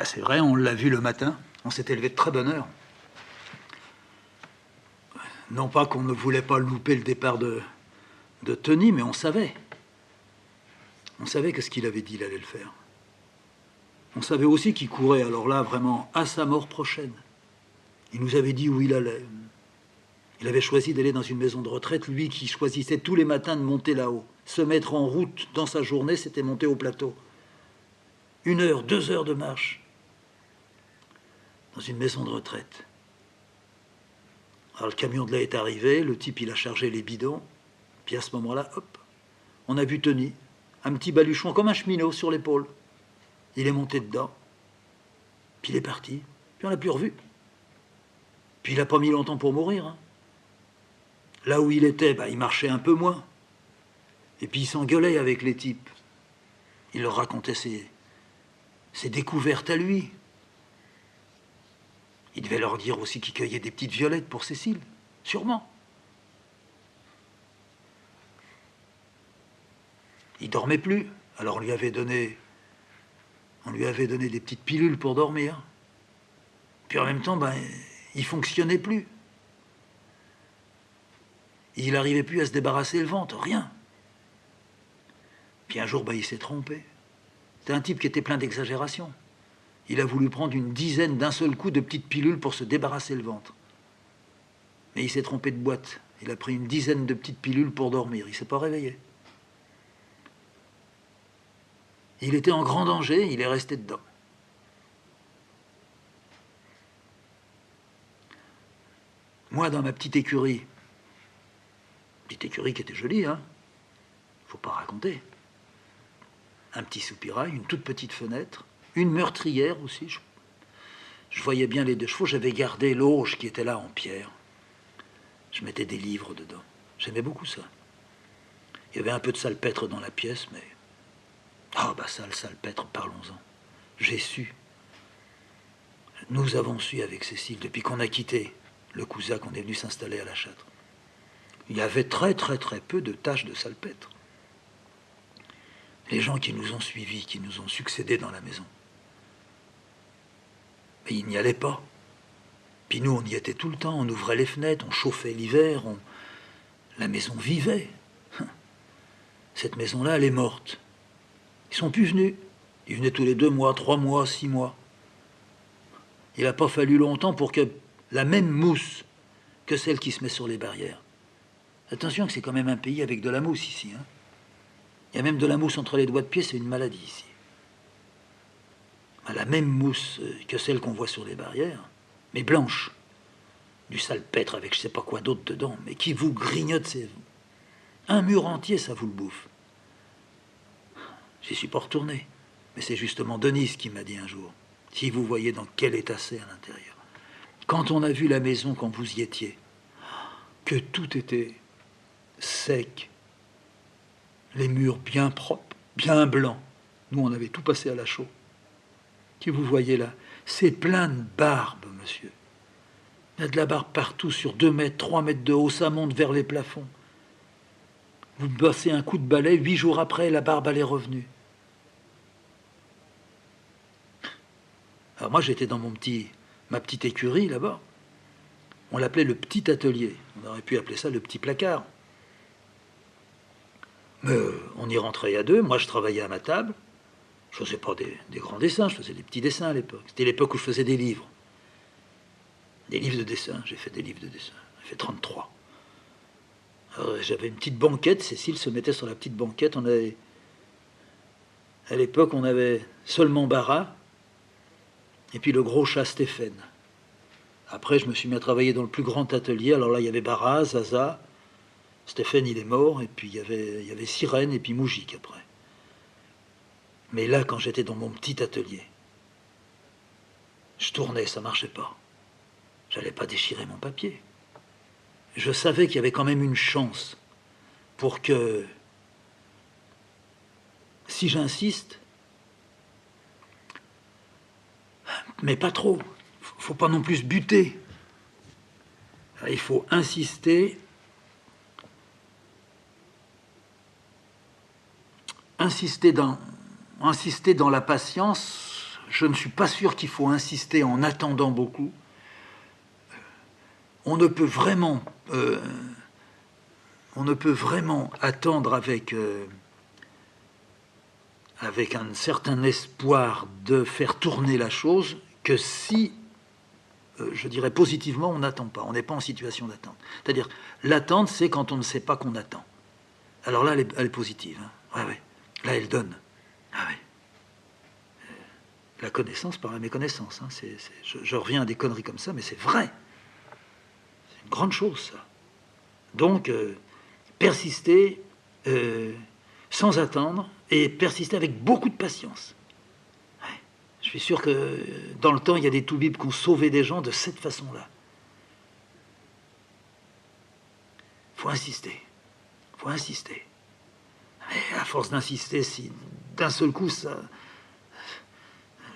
c'est vrai, on l'a vu le matin. On s'était levé de très bonne heure. Non pas qu'on ne voulait pas louper le départ de Tony, mais on savait. On savait que ce qu'il avait dit, il allait le faire. On savait aussi qu'il courait, alors là, vraiment, à sa mort prochaine. Il nous avait dit où il allait. Il avait choisi d'aller dans une maison de retraite, lui qui choisissait tous les matins de monter là-haut. Se mettre en route dans sa journée, c'était monter au plateau. 1 heure, 2 heures de marche. Dans une maison de retraite. Alors le camion de là est arrivé, le type il a chargé les bidons, puis à ce moment-là, hop, on a vu Tony, un petit baluchon comme un cheminot sur l'épaule. Il est monté dedans, puis il est parti, puis on l'a plus revu. Puis il n'a pas mis longtemps pour mourir. Hein. Là où il était, il marchait un peu moins. Et puis il s'engueulait avec les types. Il leur racontait ses découvertes à lui. Il devait leur dire aussi qu'il cueillait des petites violettes pour Cécile, sûrement. Il dormait plus, alors on lui avait donné des petites pilules pour dormir. Puis en même temps, il fonctionnait plus. Il n'arrivait plus à se débarrasser le ventre, rien. Puis un jour, il s'est trompé. C'était un type qui était plein d'exagération. Il a voulu prendre une dizaine d'un seul coup de petites pilules pour se débarrasser le ventre. Mais il s'est trompé de boîte. Il a pris une dizaine de petites pilules pour dormir. Il ne s'est pas réveillé. Il était en grand danger, il est resté dedans. Moi, dans ma petite écurie qui était jolie, hein, faut pas raconter. Un petit soupirail, une toute petite fenêtre, une meurtrière aussi. Je voyais bien les 2 chevaux. J'avais gardé l'auge qui était là en pierre. Je mettais des livres dedans. J'aimais beaucoup ça. Il y avait un peu de salpêtre dans la pièce, mais... ça, le salpêtre, parlons-en. J'ai su. Nous avons su avec Cécile, depuis qu'on a quitté le Cousac, qu'on est venu s'installer à La Châtre. Il y avait très, très, très peu de taches de salpêtre. Les gens qui nous ont suivis, qui nous ont succédé dans la maison. Mais ils n'y allaient pas. Puis nous, on y était tout le temps. On ouvrait les fenêtres, on chauffait l'hiver, la maison vivait. Cette maison-là, elle est morte. Ils sont plus venus. Ils venaient tous les 2 mois, 3 mois, 6 mois. Il n'a pas fallu longtemps pour que la même mousse que celle qui se met sur les barrières. Attention que c'est quand même un pays avec de la mousse ici. Hein. Il y a même de la mousse entre les doigts de pied, c'est une maladie ici. La même mousse que celle qu'on voit sur les barrières, mais blanche. Du salpêtre avec je sais pas quoi d'autre dedans, mais qui vous grignote. Un mur entier, ça vous le bouffe. J'y suis pas retourné. Mais c'est justement Denise qui m'a dit un jour, si vous voyez dans quel état c'est à l'intérieur. Quand on a vu la maison, quand vous y étiez, que tout était sec, les murs bien propres, bien blancs. Nous, on avait tout passé à la chaux. Si vous voyez là, c'est plein de barbe, monsieur. Il y a de la barbe partout, sur 2 mètres, 3 mètres de haut, ça monte vers les plafonds. Vous passez un coup de balai, 8 jours après, la barbe, elle est revenue. Alors moi, j'étais dans ma petite écurie, là-bas. On l'appelait le petit atelier. On aurait pu appeler ça le petit placard. Mais on y rentrait à 2. Moi, je travaillais à ma table. Je faisais pas des grands dessins, je faisais des petits dessins à l'époque. C'était l'époque où je faisais des livres. Des livres de dessin. J'ai fait des livres de dessin. J'ai fait 33. Alors, j'avais une petite banquette. Cécile se mettait sur la petite banquette. À l'époque, on avait seulement Barra et puis le gros chat Stéphane. Après, je me suis mis à travailler dans le plus grand atelier. Alors là, il y avait Barra, Zaza. Stéphane, il est mort. Et puis, il y avait Sirène et puis Moujik après. Mais là, quand j'étais dans mon petit atelier, je tournais, ça marchait pas. J'allais pas déchirer mon papier. Je savais qu'il y avait quand même une chance pour que, si j'insiste, mais pas trop, faut pas non plus buter. Il faut insister dans la patience je ne suis pas sûr qu'il faut insister en attendant beaucoup. On ne peut vraiment attendre avec un certain espoir de faire tourner la chose que si, je dirais positivement, on n'attend pas, on n'est pas en situation d'attente. C'est-à-dire, l'attente, c'est quand on ne sait pas qu'on attend. Alors là, elle est positive. Hein. Ouais. Là, elle donne. Ah ouais. La connaissance par la méconnaissance. Hein. Je reviens à des conneries comme ça, mais c'est vrai. C'est une grande chose, ça. Donc, persister sans attendre et persister avec beaucoup de patience. Ouais. Je suis sûr que dans le temps, il y a des toubibs qui ont sauvé des gens de cette façon-là. Il faut insister. Il faut insister. Et à force d'insister, si d'un seul coup,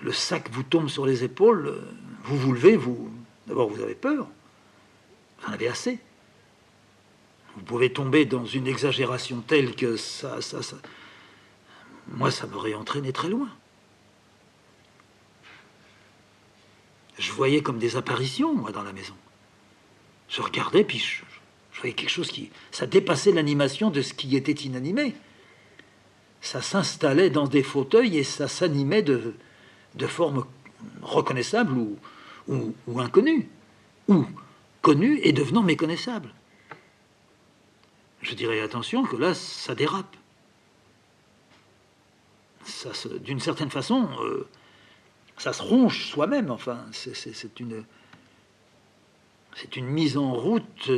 le sac vous tombe sur les épaules, vous vous levez, d'abord vous avez peur, vous en avez assez. Vous pouvez tomber dans une exagération telle que moi, ça m'aurait entraîné très loin. Je voyais comme des apparitions, moi, dans la maison. Je regardais, puis je voyais quelque chose ça dépassait l'animation de ce qui était inanimé. Ça s'installait dans des fauteuils et ça s'animait de formes reconnaissables ou inconnues, ou connues et devenant méconnaissables. Je dirais attention que là, ça dérape. D'une certaine façon, ça se ronge soi-même. Enfin, c'est une mise en route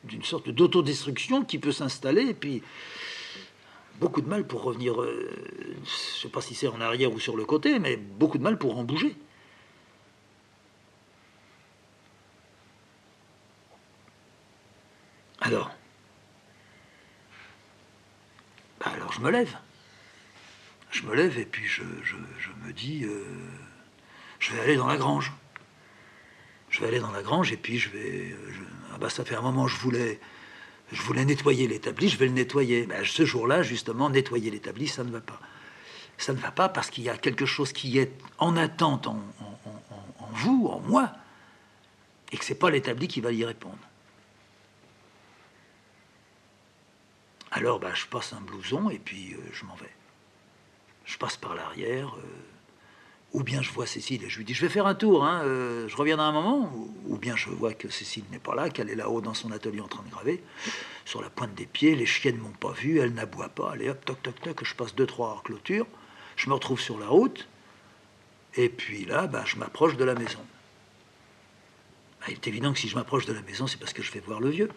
d'une sorte d'autodestruction qui peut s'installer et puis beaucoup de mal pour revenir, je ne sais pas si c'est en arrière ou sur le côté, mais beaucoup de mal pour en bouger. Alors je me lève. Je me lève et puis je me dis, je vais aller dans la grange. Je vais aller dans la grange et puis ça fait un moment je voulais nettoyer l'établi, je vais le nettoyer. Ce jour-là, justement, nettoyer l'établi, ça ne va pas. Ça ne va pas parce qu'il y a quelque chose qui est en attente en vous, en moi, et que c'est pas l'établi qui va y répondre. Alors, je passe un blouson et puis je m'en vais. Je passe par l'arrière, ou bien je vois Cécile et je lui dis, je vais faire un tour, hein, je reviens dans un moment, ou bien je vois que Cécile n'est pas là, qu'elle est là-haut dans son atelier en train de graver, sur la pointe des pieds, les chiennes ne m'ont pas vu, elle n'aboie pas, allez hop, toc, toc, toc, je passe 2-3 clôtures, je me retrouve sur la route, et puis là, je m'approche de la maison. Il est évident que si je m'approche de la maison, c'est parce que je vais voir le vieux.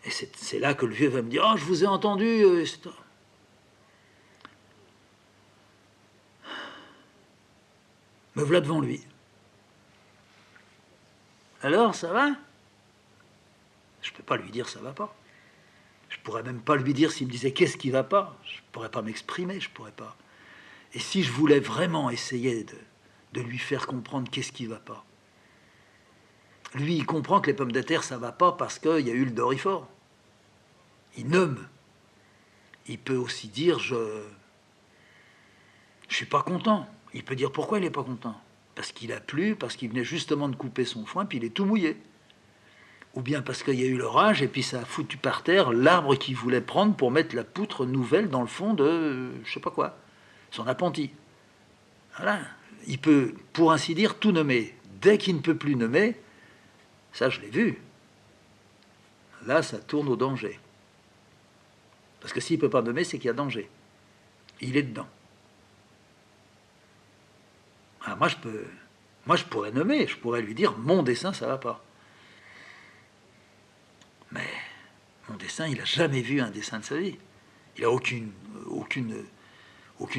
Et c'est là que le vieux va me dire, « Oh, je vous ai entendu, etc. » Me voilà devant lui. Alors, ça va? Je ne peux pas lui dire ça va pas. Je pourrais même pas lui dire s'il me disait qu'est-ce qui va pas. Je pourrais pas m'exprimer, je pourrais pas. Et si je voulais vraiment essayer de lui faire comprendre qu'est-ce qui va pas, lui, il comprend que les pommes de terre, ça va pas parce qu'il y a eu le dorifort. Il nomme. Il peut aussi dire je suis pas content. Il peut dire pourquoi il n'est pas content. Parce qu'il a plu, parce qu'il venait justement de couper son foin, puis il est tout mouillé. Ou bien parce qu'il y a eu l'orage, et puis ça a foutu par terre l'arbre qu'il voulait prendre pour mettre la poutre nouvelle dans le fond de, je sais pas quoi, son appentis. Voilà. Il peut, pour ainsi dire, tout nommer. Dès qu'il ne peut plus nommer, ça je l'ai vu, là ça tourne au danger. Parce que s'il ne peut pas nommer, c'est qu'il y a danger. Il est dedans. Alors moi je pourrais nommer, je pourrais lui dire mon dessin ça va pas. Mais mon dessin, il n'a jamais vu un dessin de sa vie. Il n'a aucune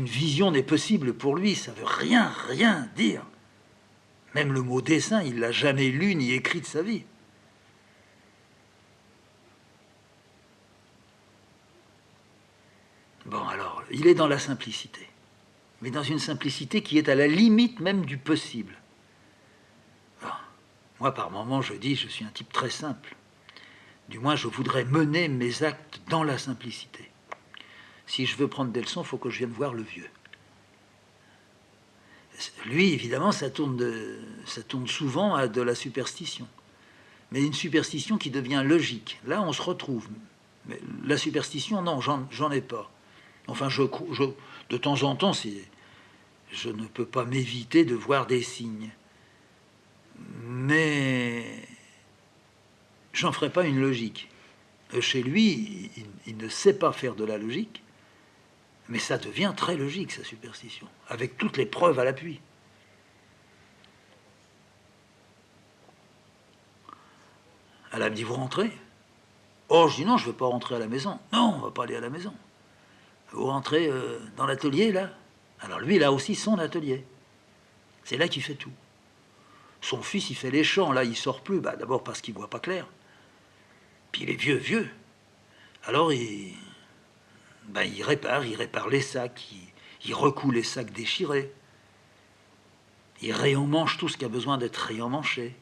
vision n'est possible pour lui. Ça veut rien dire. Même le mot dessin, il l'a jamais lu ni écrit de sa vie. Bon, alors, il est dans la simplicité. Mais dans une simplicité qui est à la limite même du possible. Bon, moi, par moments, je dis, je suis un type très simple. Du moins, je voudrais mener mes actes dans la simplicité. Si je veux prendre des leçons, il faut que je vienne voir le vieux. lui, évidemment, ça tourne souvent à de la superstition. Mais une superstition qui devient logique. Là, on se retrouve. Mais la superstition, non, j'en ai pas. Enfin, de temps en temps, je ne peux pas m'éviter de voir des signes. Mais j'en ferai pas une logique. Chez lui, il ne sait pas faire de la logique, mais ça devient très logique, sa superstition, avec toutes les preuves à l'appui. Elle me dit, vous rentrez? Oh, je dis non, je ne veux pas rentrer à la maison. Non, on ne va pas aller à la maison. Vous rentrez dans l'atelier, là? Alors lui, il a aussi son atelier. C'est là qu'il fait tout. Son fils, il fait les champs, là, il sort plus. Bah, d'abord parce qu'il voit pas clair. Puis il est vieux. Alors il répare les sacs, il recoue les sacs déchirés. Il réemmanche tout ce qui a besoin d'être réemmanché.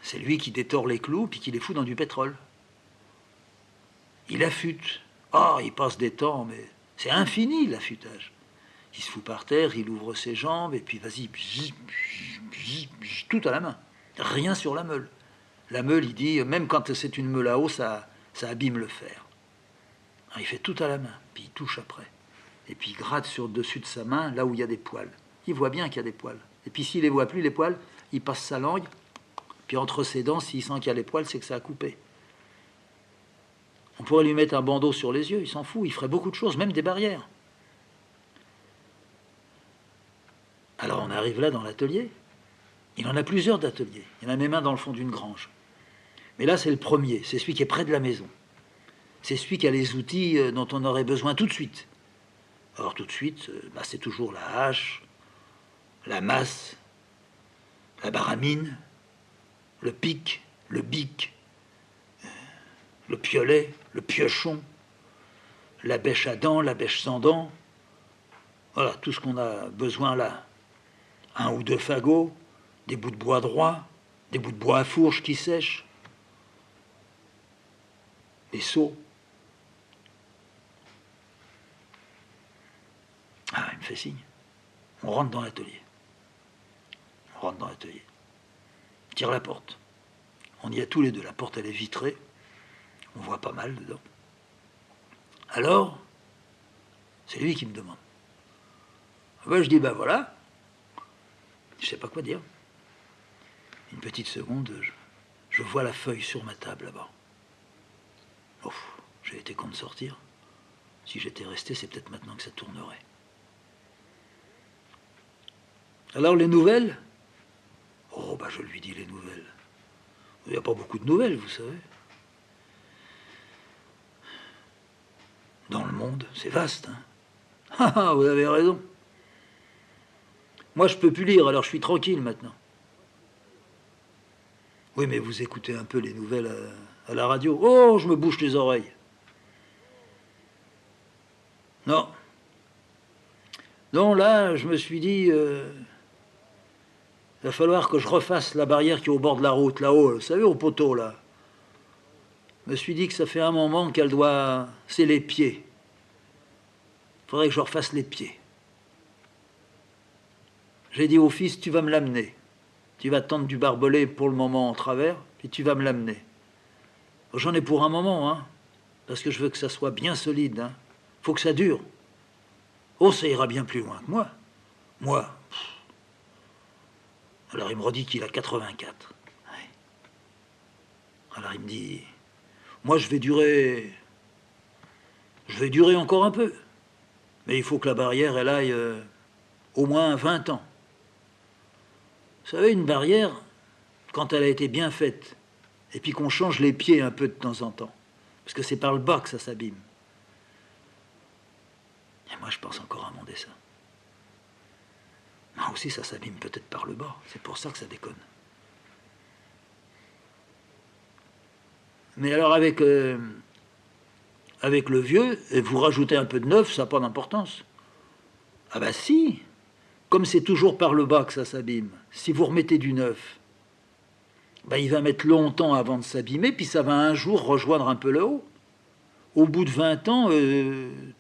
C'est lui qui détord les clous puis qui les fout dans du pétrole. Il affûte. Ah, il passe des temps, mais c'est infini l'affûtage. Il se fout par terre, il ouvre ses jambes et puis vas-y, tout à la main. Rien sur la meule. La meule, il dit, même quand c'est une meule à eau, ça abîme le fer. Alors, il fait tout à la main, puis il touche après. Et puis il gratte sur le dessus de sa main, là où il y a des poils. Il voit bien qu'il y a des poils. Et puis s'il les voit plus, les poils, il passe sa langue, puis entre ses dents, s'il sent qu'il y a les poils, c'est que ça a coupé. On pourrait lui mettre un bandeau sur les yeux, il s'en fout, il ferait beaucoup de choses, même des barrières. Alors on arrive là dans l'atelier. Il en a plusieurs d'ateliers. Il y en a même un dans le fond d'une grange. Mais là, c'est le premier. C'est celui qui est près de la maison. C'est celui qui a les outils dont on aurait besoin tout de suite. Or, tout de suite, c'est toujours la hache, la masse, la baramine, le pic, le bic, le piolet, le piochon, la bêche à dents, la bêche sans dents. Voilà, tout ce qu'on a besoin là. Un ou deux fagots, des bouts de bois droits, des bouts de bois à fourche qui sèchent, des seaux. Ah, il me fait signe. On rentre dans l'atelier. Tire la porte. On y est tous les deux. La porte, elle est vitrée. On voit pas mal dedans. Alors, c'est lui qui me demande. Ben, je dis, ben voilà. Je sais pas quoi dire. Une petite seconde, je vois la feuille sur ma table là-bas. Ouf, j'ai été con de sortir. Si j'étais resté, c'est peut-être maintenant que ça tournerait. Alors les nouvelles? Oh, je lui dis les nouvelles. Il n'y a pas beaucoup de nouvelles, vous savez. Dans le monde, c'est vaste, hein. Ah, vous avez raison. Moi, je peux plus lire, alors je suis tranquille maintenant. Oui, mais vous écoutez un peu les nouvelles à la radio. Oh, je me bouche les oreilles. Non. Non, là, je me suis dit... il va falloir que je refasse la barrière qui est au bord de la route, là-haut, vous savez, au poteau, là. Je me suis dit que ça fait un moment qu'elle doit... C'est les pieds. Il faudrait que je refasse les pieds. J'ai dit au fils, tu vas me l'amener. Tu vas tendre du barbelé pour le moment en travers, puis tu vas me l'amener. J'en ai pour un moment, hein, parce que je veux que ça soit bien solide. Hein. Faut que ça dure. Oh, ça ira bien plus loin que moi. Moi. Alors il me redit qu'il a 84. Ouais. Alors il me dit, moi je vais durer encore un peu. Mais il faut que la barrière, elle aille au moins 20 ans. Vous savez, une barrière, quand elle a été bien faite, et puis qu'on change les pieds un peu de temps en temps, parce que c'est par le bas que ça s'abîme. Et moi, je pense encore à mon dessin. Moi aussi, ça s'abîme peut-être par le bas. C'est pour ça que ça déconne. Mais alors, avec le vieux, et vous rajoutez un peu de neuf, ça n'a pas d'importance. Ah bah si, comme c'est toujours par le bas que ça s'abîme, si vous remettez du neuf, il va mettre longtemps avant de s'abîmer, puis ça va un jour rejoindre un peu le haut. Au bout de 20 ans,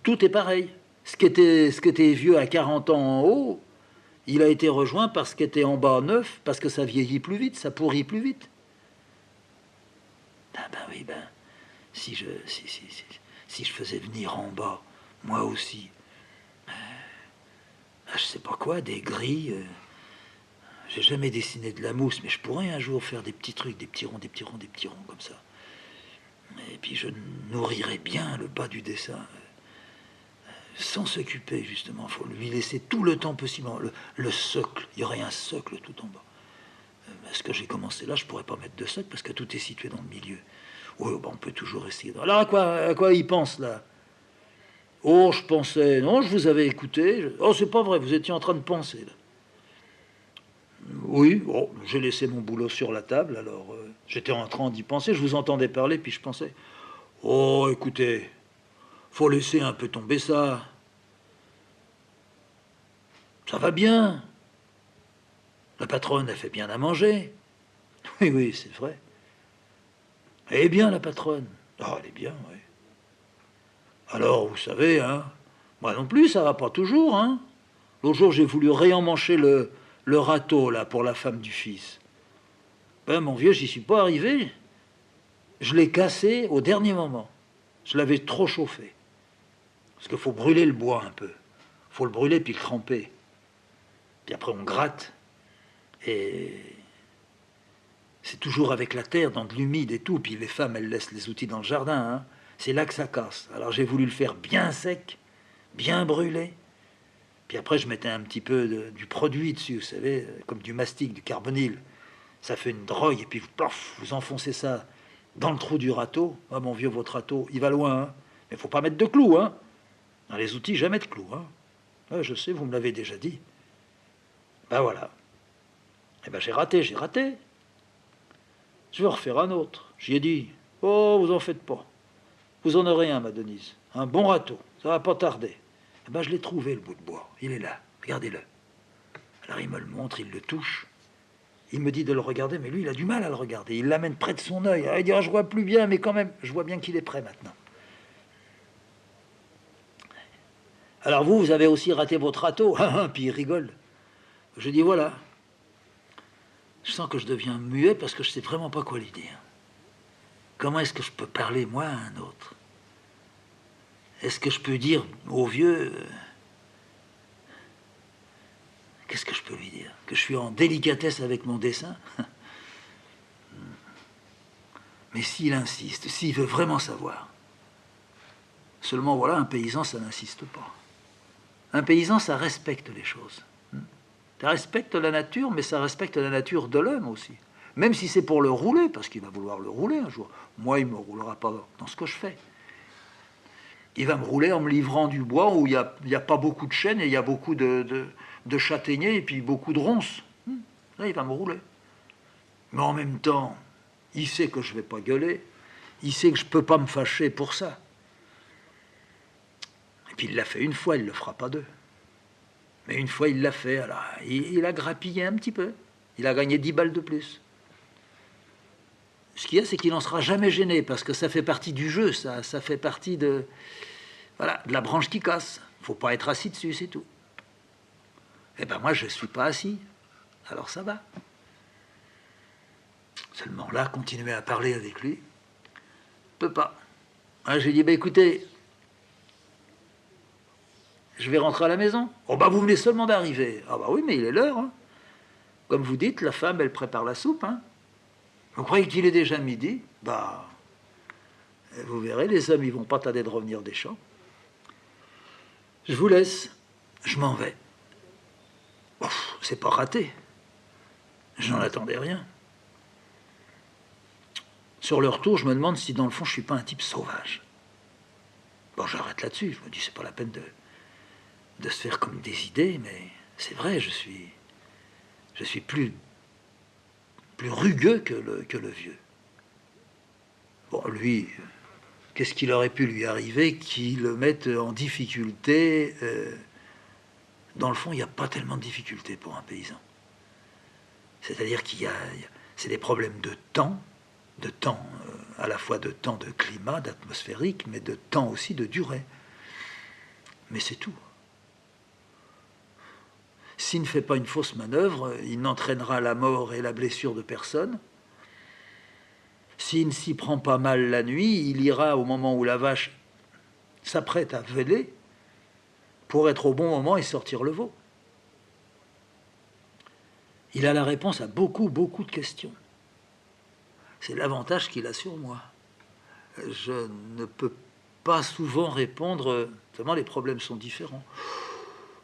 tout est pareil. Ce qui était vieux à 40 ans en haut, il a été rejoint par ce qui était en bas neuf, parce que ça vieillit plus vite, ça pourrit plus vite. Ah ben oui, ben, si je faisais venir en bas, moi aussi, je sais pas quoi, des grilles. J'ai jamais dessiné de la mousse, mais je pourrais un jour faire des petits trucs, des petits ronds, des petits ronds, des petits ronds comme ça. Et puis je nourrirais bien le bas du dessin, sans s'occuper justement. Il faut lui laisser tout le temps possible. Le socle, il y aurait un socle tout en bas. Est-ce que j'ai commencé là, je pourrais pas mettre de socle parce que tout est situé dans le milieu. Oui, ben on peut toujours essayer. Alors à quoi il pense là? Oh, je pensais. Non, je vous avais écouté. Oh, c'est pas vrai, vous étiez en train de penser là. Oui, bon, j'ai laissé mon boulot sur la table, alors j'étais en train d'y penser, je vous entendais parler, puis je pensais, oh, écoutez, faut laisser un peu tomber ça. Ça va bien. La patronne, elle fait bien à manger. Oui, oui, c'est vrai. Elle est bien, la patronne. Oh, elle est bien, oui. Alors, vous savez, hein, moi non plus, ça va pas toujours, hein. L'autre jour, j'ai voulu réemmancher le râteau, là, pour la femme du fils. Ben, mon vieux, j'y suis pas arrivé. Je l'ai cassé au dernier moment. Je l'avais trop chauffé. Parce qu'il faut brûler le bois un peu. Il faut le brûler puis le tremper. Puis après, on gratte. Et c'est toujours avec la terre, dans de l'humide et tout. Puis les femmes, elles laissent les outils dans le jardin, hein. C'est là que ça casse. Alors j'ai voulu le faire bien sec, bien brûlé. Puis après, je mettais un petit peu du produit dessus, vous savez, comme du mastic, du carbonyle. Ça fait une drogue. Et puis, plof, vous enfoncez ça dans le trou du râteau. Ah, mon vieux, votre râteau, il va loin, hein. Mais il faut pas mettre de clous, hein. Dans les outils, jamais de clous, hein. Ah, je sais, vous me l'avez déjà dit. Ben voilà. Eh ben j'ai raté, j'ai raté. Je vais en refaire un autre. J'y ai dit, oh, vous en faites pas. Vous en aurez un, ma Denise. Un bon râteau, ça va pas tarder. Eh ben je l'ai trouvé, le bout de bois. Il est là, regardez-le. Alors il me le montre, il le touche. Il me dit de le regarder, mais lui, il a du mal à le regarder. Il l'amène près de son œil. Il dit, ah, je vois plus bien, mais quand même, je vois bien qu'il est prêt maintenant. Alors vous avez aussi raté votre râteau. Puis il rigole. Je dis, voilà. Je sens que je deviens muet parce que je sais vraiment pas quoi lui dire. Comment est-ce que je peux parler, moi, à un autre? Est-ce que je peux dire au vieux... Qu'est-ce que je peux lui dire? Que je suis en délicatesse avec mon dessin? Mais s'il insiste, s'il veut vraiment savoir... Seulement, voilà, un paysan, ça n'insiste pas. Un paysan, ça respecte les choses. Ça respecte la nature, mais ça respecte la nature de l'homme aussi. Même si c'est pour le rouler, parce qu'il va vouloir le rouler un jour. Moi, il ne me roulera pas dans ce que je fais. Il va me rouler en me livrant du bois où il n'y a pas beaucoup de chênes et il y a beaucoup de châtaigniers et puis beaucoup de ronces. Là, il va me rouler. Mais en même temps, il sait que je ne vais pas gueuler. Il sait que je ne peux pas me fâcher pour ça. Et puis il l'a fait une fois, il ne le fera pas deux. Mais une fois, il l'a fait. Alors, il a grappillé un petit peu. Il a gagné 10 balles de plus. Ce qu'il y a, c'est qu'il n'en sera jamais gêné, parce que ça fait partie du jeu, ça fait partie de la branche qui casse. Il ne faut pas être assis dessus, c'est tout. Eh ben moi, je ne suis pas assis. Alors ça va. Seulement là, continuer à parler avec lui, je ne peux pas. J'ai dit, écoutez, je vais rentrer à la maison. Oh bah vous venez seulement d'arriver. Ah bah oui, mais il est l'heure, hein. Comme vous dites, la femme, elle prépare la soupe, hein. Vous croyez qu'il est déjà midi? Bah, vous verrez, les hommes, ils vont pas tarder de revenir des champs. Je vous laisse. Je m'en vais. C'est pas raté. Je n'en attendais rien. Sur le retour, je me demande si dans le fond, je suis pas un type sauvage. Bon, j'arrête là-dessus. Je me dis, c'est pas la peine de se faire comme des idées, mais c'est vrai, je suis plus rugueux que le vieux. Bon, lui, qu'est-ce qu'il aurait pu lui arriver qui le mette en difficulté? Dans le fond, il n'y a pas tellement de difficultés pour un paysan. C'est-à-dire c'est des problèmes de temps, à la fois de temps de climat, d'atmosphérique, mais de temps aussi de durée. Mais c'est tout. S'il ne fait pas une fausse manœuvre, il n'entraînera la mort et la blessure de personne. S'il ne s'y prend pas mal la nuit, il ira au moment où la vache s'apprête à veler pour être au bon moment et sortir le veau. Il a la réponse à beaucoup de questions. C'est l'avantage qu'il a sur moi. Je ne peux pas souvent répondre, tellement les problèmes sont différents.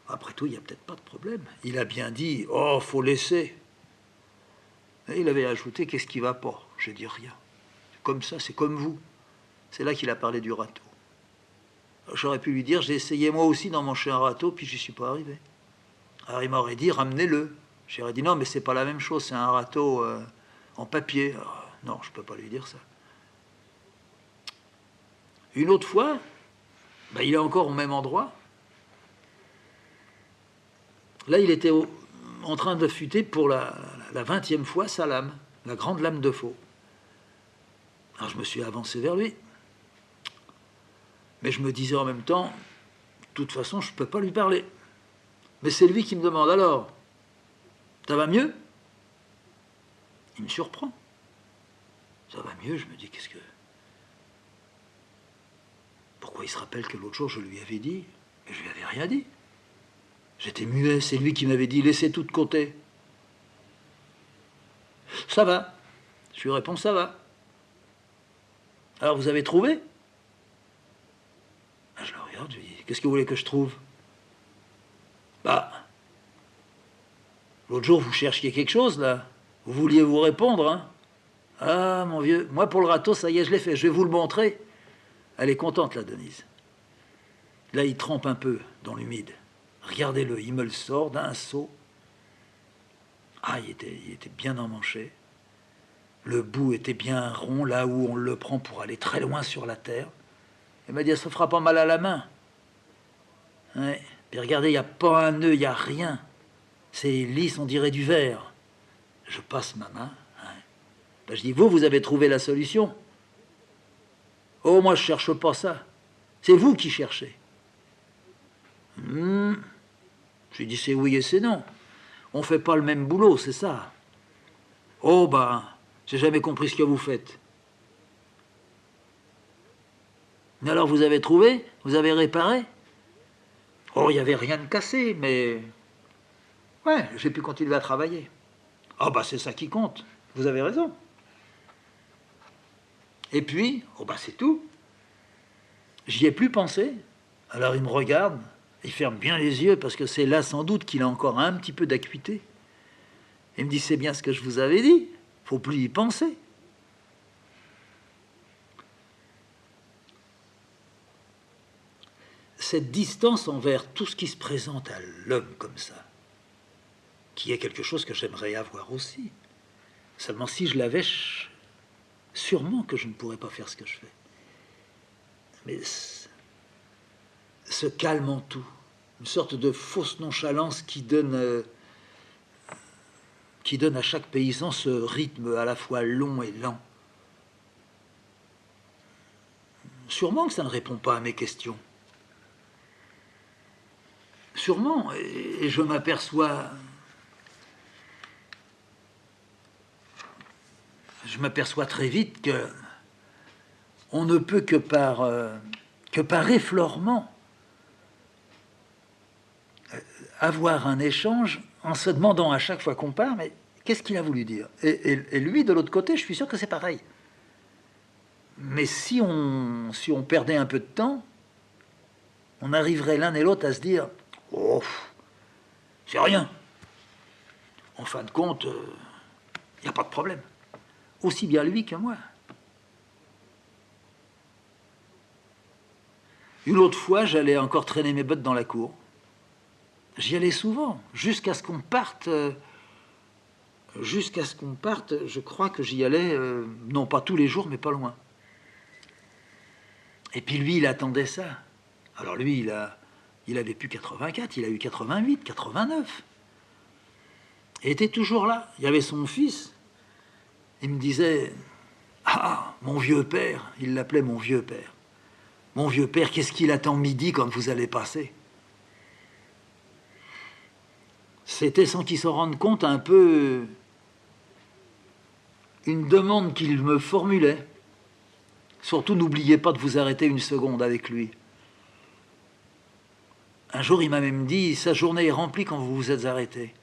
Après tout, il n'y a peut-être pas de problème. Il a bien dit, oh, faut laisser. Et il avait ajouté, qu'est-ce qui va pas? J'ai dit rien. Comme ça, c'est comme vous. C'est là qu'il a parlé du râteau. J'aurais pu lui dire, j'ai essayé moi aussi d'emmancher un râteau, puis j'y suis pas arrivé. Alors il m'aurait dit, ramenez-le. J'aurais dit, non, mais c'est pas la même chose, c'est un râteau en papier. Alors, non, je peux pas lui dire ça. Une autre fois, ben, il est encore au même endroit. Là, il était en train d'affûter pour la 20e fois sa lame, la grande lame de faux. Alors je me suis avancé vers lui. Mais je me disais en même temps, de toute façon, je ne peux pas lui parler. Mais c'est lui qui me demande, alors, ça va mieux? Il me surprend. Ça va mieux, je me dis, qu'est-ce que... Pourquoi il se rappelle que l'autre jour, je lui avais dit, mais je lui avais rien dit. J'étais muet, c'est lui qui m'avait dit, laissez tout de côté. Ça va. Je lui réponds, ça va. Alors, vous avez trouvé? Je le regarde, je lui dis, qu'est-ce que vous voulez que je trouve? Bah, l'autre jour, vous cherchiez quelque chose, là. Vous vouliez vous répondre, hein? Ah, mon vieux, moi, pour le râteau, ça y est, je l'ai fait. Je vais vous le montrer. Elle est contente, là, Denise. Là, il trempe un peu dans l'humide. Regardez-le, il me le sort d'un seau. Ah, il était bien emmanché. Le bout était bien rond, là où on le prend pour aller très loin sur la terre. Il m'a dit, ça ne fera pas mal à la main. Ouais. Puis regardez, il n'y a pas un nœud, il n'y a rien. C'est lisse, on dirait du verre. Je passe ma main. Hein. Ben, je dis, vous avez trouvé la solution? Oh, moi, je ne cherche pas ça. C'est vous qui cherchez. Je lui dis, c'est oui et c'est non. On ne fait pas le même boulot, c'est ça. Oh, ben, j'ai jamais compris ce que vous faites. Mais alors, vous avez trouvé? Vous avez réparé? Oh, il n'y avait rien de cassé, mais... Ouais, j'ai pu continuer à travailler. Ah, bah, c'est ça qui compte. Vous avez raison. Et puis, oh, bah, c'est tout. J'y ai plus pensé. Alors, il me regarde, il ferme bien les yeux, parce que c'est là, sans doute, qu'il a encore un petit peu d'acuité. Il me dit, c'est bien ce que je vous avais dit. Faut plus y penser. Cette distance envers tout ce qui se présente à l'homme comme ça, qui est quelque chose que j'aimerais avoir aussi. Seulement si je l'avais, sûrement que je ne pourrais pas faire ce que je fais. Mais ce calme en tout, une sorte de fausse nonchalance qui donne à chaque paysan ce rythme à la fois long et lent. Sûrement que ça ne répond pas à mes questions. Sûrement, et je m'aperçois très vite que on ne peut que par effleurement avoir un échange en se demandant à chaque fois qu'on parle, mais qu'est-ce qu'il a voulu dire? Et lui, de l'autre côté, je suis sûr que c'est pareil. Mais si on perdait un peu de temps, on arriverait l'un et l'autre à se dire « Oh, c'est rien. En fin de compte, il n'y a pas de problème. Aussi bien lui que moi. » Une autre fois, j'allais encore traîner mes bottes dans la cour. J'y allais souvent, jusqu'à ce qu'on parte. Je crois que j'y allais, non pas tous les jours, mais pas loin. Et puis lui, il attendait ça. Alors lui, il avait plus 84, il a eu 88, 89. Et était toujours là. Il y avait son fils. Il me disait, ah, mon vieux père, il l'appelait mon vieux père. Mon vieux père, qu'est-ce qu'il attend midi quand vous allez passer? c'était, sans qu'il s'en rende compte, un peu une demande qu'il me formulait. Surtout, n'oubliez pas de vous arrêter une seconde avec lui. Un jour, il m'a même dit, sa journée est remplie quand vous vous êtes arrêté.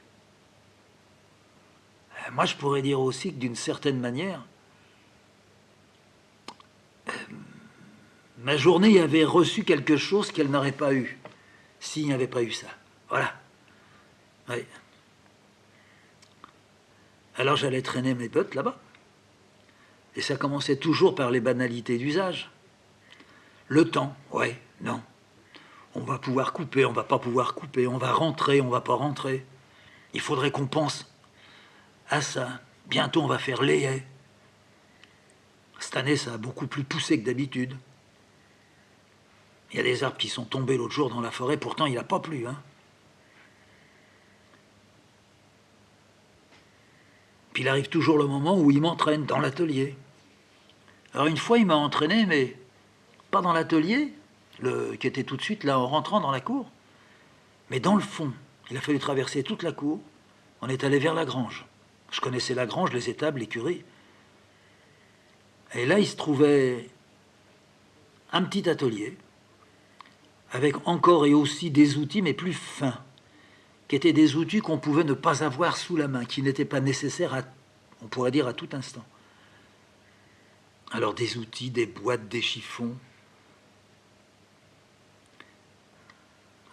Moi, je pourrais dire aussi que d'une certaine manière, ma journée avait reçu quelque chose qu'elle n'aurait pas eu s'il n'y avait pas eu ça. Voilà. Oui. Alors j'allais traîner mes bottes là-bas. Et ça commençait toujours par les banalités d'usage. Le temps, ouais, non. On va pouvoir couper, on va pas pouvoir couper. On va rentrer, on va pas rentrer. Il faudrait qu'on pense à ça. Bientôt, on va faire les haies. Cette année, ça a beaucoup plus poussé que d'habitude. Il y a des arbres qui sont tombés l'autre jour dans la forêt, pourtant il n'a pas plu. Hein. Puis il arrive toujours le moment où il m'entraîne dans l'atelier. Alors une fois, il m'a entraîné, mais pas dans l'atelier, qui était tout de suite là en rentrant dans la cour, mais dans le fond. Il a fallu traverser toute la cour. On est allé vers la grange. Je connaissais la grange, les étables, l'écurie. Et là, il se trouvait un petit atelier, avec encore et aussi des outils, mais plus fins, qui étaient des outils qu'on pouvait ne pas avoir sous la main, qui n'étaient pas nécessaires, on pourrait dire, à tout instant. Alors des outils, des boîtes, des chiffons.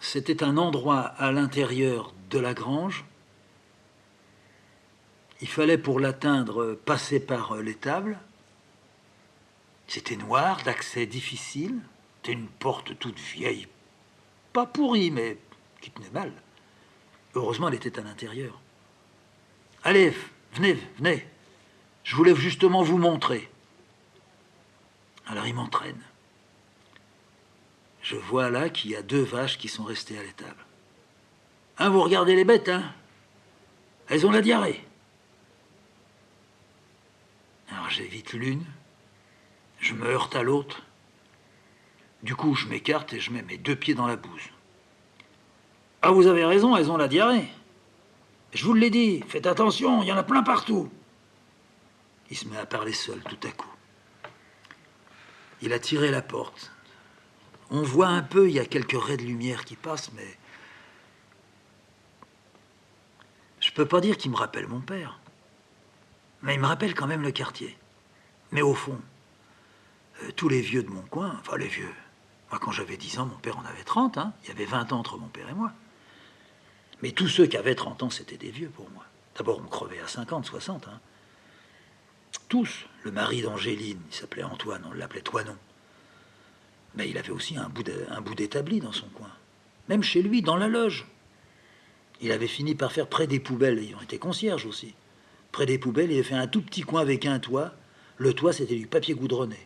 C'était un endroit à l'intérieur de la grange. Il fallait pour l'atteindre passer par l'étable. C'était noir, d'accès difficile. C'était une porte toute vieille, pas pourrie, mais qui tenait mal. Heureusement, elle était à l'intérieur. Allez, venez, venez. Je voulais justement vous montrer. Alors il m'entraîne. Je vois là qu'il y a 2 vaches qui sont restées à l'étable. Hein, vous regardez les bêtes, hein? Elles ont la diarrhée. Alors j'évite l'une, je me heurte à l'autre. Du coup, je m'écarte et je mets mes 2 pieds dans la bouse. Ah, vous avez raison, elles ont la diarrhée. Je vous l'ai dit, faites attention, il y en a plein partout. Il se met à parler seul tout à coup. Il a tiré la porte. On voit un peu, il y a quelques raies de lumière qui passent, mais je peux pas dire qu'il me rappelle mon père. Mais il me rappelle quand même le quartier. Mais au fond, tous les vieux de mon coin, enfin les vieux, moi quand j'avais 10 ans, mon père en avait 30, hein, il y avait 20 ans entre mon père et moi. Mais tous ceux qui avaient 30 ans, c'était des vieux pour moi. D'abord, on crevait à 50, 60. Hein. Tous. Le mari d'Angéline, il s'appelait Antoine, on l'appelait Toinon. Mais il avait aussi un bout d'établi dans son coin. Même chez lui, dans la loge. Il avait fini par faire près des poubelles. Ils ont été concierges aussi. Près des poubelles, il avait fait un tout petit coin avec un toit. Le toit, c'était du papier goudronné.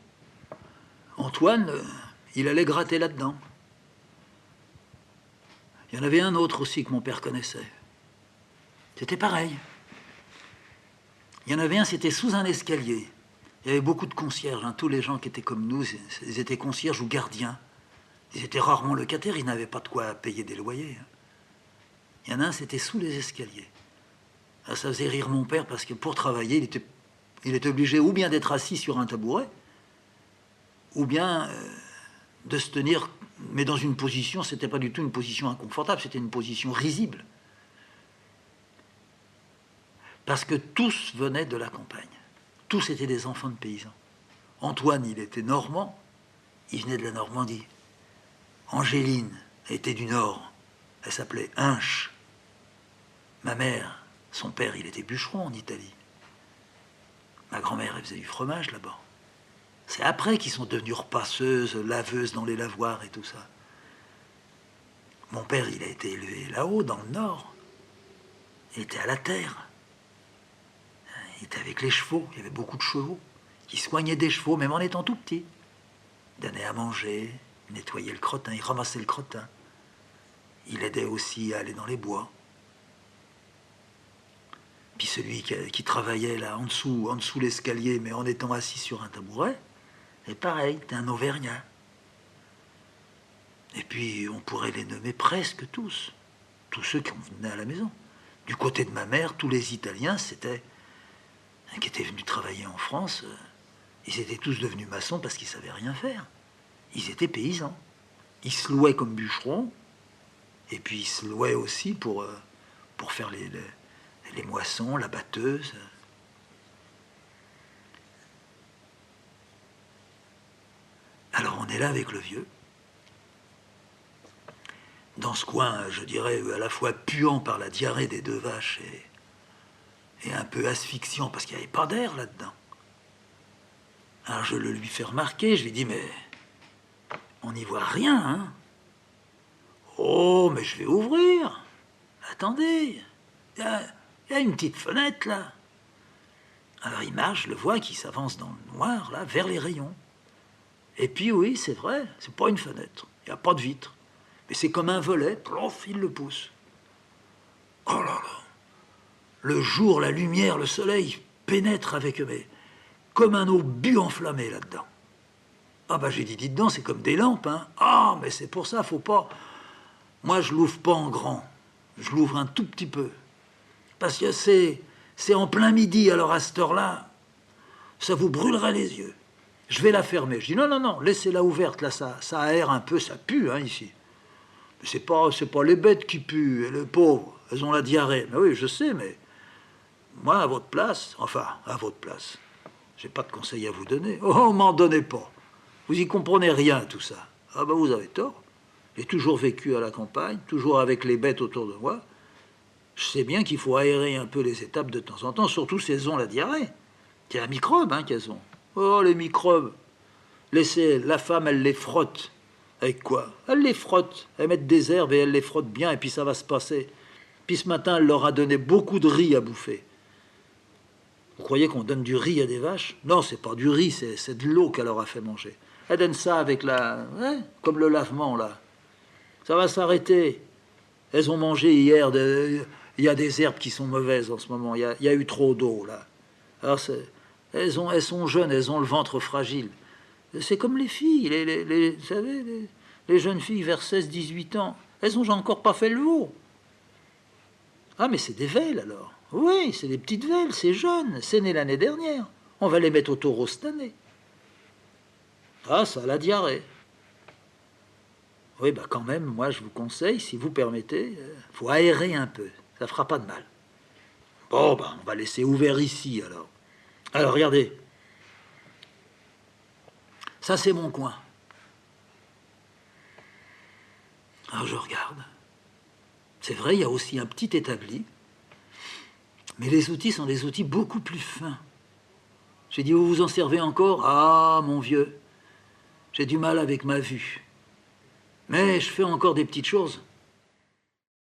Antoine, il allait gratter là-dedans. Il y en avait un autre aussi que mon père connaissait. C'était pareil. Il y en avait un, c'était sous un escalier. Il y avait beaucoup de concierges. Hein. Tous les gens qui étaient comme nous, ils étaient concierges ou gardiens. Ils étaient rarement locataires, ils n'avaient pas de quoi payer des loyers. Hein. Il y en a un, c'était sous les escaliers. Ah, ça faisait rire mon père parce que pour travailler, il était obligé ou bien d'être assis sur un tabouret, ou bien de se tenir, mais dans une position, c'était pas du tout une position inconfortable, c'était une position risible. Parce que tous venaient de la campagne. Tous étaient des enfants de paysans. Antoine, il était normand, il venait de la Normandie. Angéline était du Nord, elle s'appelait Hinche. Ma mère, son père, il était bûcheron en Italie. Ma grand-mère, elle faisait du fromage là-bas. C'est après qu'ils sont devenus repasseuses, laveuses dans les lavoirs et tout ça. Mon père, il a été élevé là-haut, dans le Nord. Il était à la terre. Il était avec les chevaux, il y avait beaucoup de chevaux. Il soignait des chevaux, même en étant tout petit. Il donnait à manger, il nettoyait le crottin, il ramassait le crottin. Il aidait aussi à aller dans les bois. Puis celui qui travaillait là, en dessous l'escalier, mais en étant assis sur un tabouret, c'est pareil, c'était un Auvergnat. Et puis, on pourrait les nommer presque tous ceux qui venaient à la maison. Du côté de ma mère, tous les Italiens, qui étaient venus travailler en France, ils étaient tous devenus maçons parce qu'ils ne savaient rien faire. Ils étaient paysans. Ils se louaient comme bûcherons, et puis ils se louaient aussi pour faire les moissons, la batteuse. Alors on est là avec le vieux, dans ce coin, je dirais, à la fois puant par la diarrhée des 2 vaches et un peu asphyxiant parce qu'il n'y avait pas d'air là-dedans. Alors je le lui fais remarquer, je lui dis, mais on n'y voit rien, hein? Oh, mais je vais ouvrir. Attendez, il y a une petite fenêtre là. Alors il marche, je le vois qui s'avance dans le noir, là, vers les rayons. Et puis oui, c'est vrai, c'est pas une fenêtre, il n'y a pas de vitre. Mais c'est comme un volet, plof, il le pousse. Oh là là! Le jour, la lumière, le soleil pénètrent avec eux, comme un obus enflammé là-dedans. Ah bah j'ai dit, dites donc, c'est comme des lampes, hein. Ah, mais c'est pour ça, faut pas... Moi, je l'ouvre pas en grand, je l'ouvre un tout petit peu. Parce que c'est en plein midi, alors à cette heure-là, ça vous brûlerait les yeux. Je vais la fermer. Je dis, non, non, non, laissez-la ouverte, là, ça aère un peu, ça pue, hein, ici. C'est pas les bêtes qui puent, et les pauvres, elles ont la diarrhée. Mais oui, je sais, mais moi, à votre place, j'ai pas de conseil à vous donner. Oh, m'en donnez pas. Vous y comprenez rien, tout ça. Ah ben, vous avez tort. J'ai toujours vécu à la campagne, toujours avec les bêtes autour de moi. Je sais bien qu'il faut aérer un peu les étapes de temps en temps, surtout si elles ont la diarrhée. C'est un microbe, hein, qu'elles ont. Oh, les microbes. Laissez, la femme, elle les frotte. Avec quoi? Elle les frotte. Elle met des herbes et elle les frotte bien, et puis ça va se passer. Puis ce matin, elle leur a donné beaucoup de riz à bouffer. Vous croyez qu'on donne du riz à des vaches? Non, c'est pas du riz, c'est de l'eau qu'elle leur a fait manger. Elle donne ça avec comme le lavement, là. Ça va s'arrêter. Elles ont mangé hier, il y a des herbes qui sont mauvaises en ce moment. Il y a eu trop d'eau, là. Alors, elles sont jeunes, elles ont le ventre fragile. C'est comme les filles, vous savez, les jeunes filles vers 16-18 ans. Elles n'ont encore pas fait le veau. Ah, mais c'est des velles, alors. Oui, c'est des petites velles, c'est jeune. C'est né l'année dernière. On va les mettre au taureau cette année. Ah, ça a la diarrhée. Oui, bah quand même, moi, je vous conseille, si vous permettez, faut aérer un peu. Ça fera pas de mal. Bon, bah, on va laisser ouvert ici, alors. Alors, regardez. Ça, c'est mon coin. Alors, je regarde. C'est vrai, il y a aussi un petit établi. Mais les outils sont des outils beaucoup plus fins. J'ai dit, vous vous en servez encore? Ah, mon vieux, j'ai du mal avec ma vue. Mais je fais encore des petites choses.